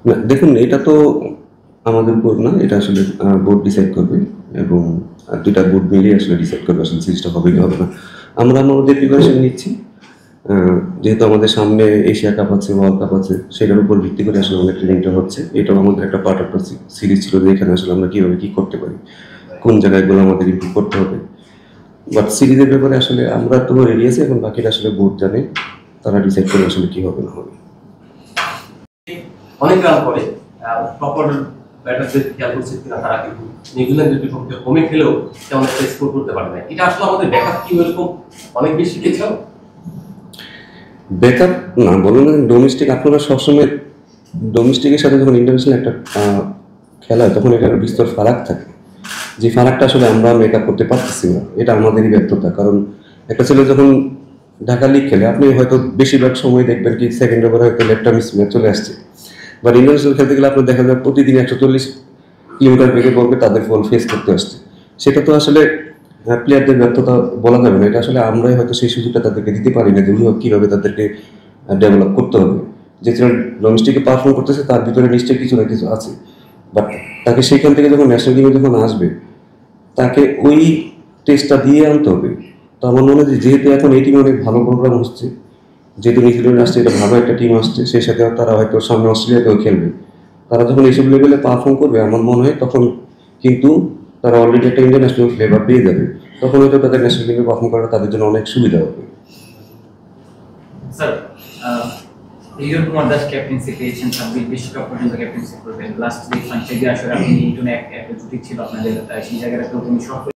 না দেখুন, এটা তো আমাদের বোর্ড না, এটা আসলে বোর্ড ডিসাইড করবে এবং দুটা বোর্ড মিলিয়ে আসলে ডিসাইড করবে আসলে সিরিজটা হবে কি হবে না। আমরা আমাদের প্রিপারেশন নিচ্ছি। যেহেতু আমাদের সামনে এশিয়া কাপ আছে, ওয়ার্ল্ড কাপ আছে, সেটার উপর ভিত্তি করে আসলে আমাদের ট্রেনিংটা হচ্ছে। এটাও আমাদের একটা পার্ট অফ সিরিজ ছিল, যেখানে আসলে আমরা কীভাবে কী করতে পারি, কোন জায়গাগুলো আমাদের ইমপ্রুভ করতে হবে। বাট সিরিজের ব্যাপারে আসলে আমরা তো রেডি আছি, এখন বাকিটা আসলে বোর্ড জানে, তারা ডিসাইড করে আসলে কী হবে না হবে। অনেক রান করে প্রপার ব্যাটারদের খেয়াল করছে কিনা তারা, কিন্তু নিউজিল্যান্ডের বিপক্ষে হোমে খেলেও তেমন একটা স্কোর করতে পারে না। এটা আসলে আমাদের ব্যাকআপ কি এরকম অনেক বেশি শিখেছ? ব্যাকআপ না, বলুন না ডোমেস্টিক, আপনারা সবসময় ডোমেস্টিকের সাথে যখন ইন্টারন্যাশনাল একটা খেলা হয় তখন এটার বিস্তর ফারাক থাকে, যে ফারাকটা আসলে আমরা মেকআপ করতে পারতেছি না। এটা আমাদেরই ব্যর্থতা। কারণ একটা ছেলে যখন ঢাকা লিগ খেলে, আপনি হয়তো বেশিরভাগ সময় দেখবেন কি সেকেন্ড ওভারে হয়তো লেফটটা মিস চলে আসছে, বাট ইন্টারন্যাশনাল খেলতে গেলে আপনার দেখা যায় প্রতিদিন 140 কিলোমিটার বেগে বলবে তাদের ফল ফেস করতে আসছে। সেটা তো আসলে প্লেয়ারদের ব্যর্থতা বলা যাবে না, এটা আসলে আমরাই হয়তো সেই সুযোগটা তাদেরকে দিতে পারি না যে কীভাবে তাদেরকে ডেভেলপ করতে হবে। যে ছেলে ডোমেস্টিকে পারফর্ম করতেছে তার ভিতরে নিশ্চয়ই কিছু না কিছু আছে, বাট তাকে সেইখান থেকে যখন ন্যাশনাল টিমে যখন আসবে তাকে ওই টেস্টটা দিয়ে আনতে হবে। তো আমার মনে হয় যেহেতু এখন এই টিমে অনেক ভালো প্রোগ্রাম হচ্ছে, যেহেতু নিউজিল্যান্ড আসছে, এটা ভালো একটা টিম আসছে, সেই সাথে তারা হয়তো সামনে অস্ট্রেলিয়াতেও খেলবে। তারা যখন এইসব লেভেলে পারফর্ম করবে আমার মনে হয় তখন কিন্তু তারা অলরেডি একটা ইন্টারন্যাশনাল ফ্লেভার পেয়ে যাবে, তখন হয়তো তাদের ন্যাশনাল টিমে পারফর্ম করাটা তাদের জন্য অনেক সুবিধা হবে। স্যার, লিজন কুমার দাস ক্যাপ্টেন্সি পেয়েছেন, 26 বিশ্বকাপ পর্যন্ত ক্যাপ্টেন্সি করবেন। লাস্ট যে ফাইনালে আসলে আপনি একটা জুটি ছিল আপনাদের, সেই জায়গাটা তো তিনি সফল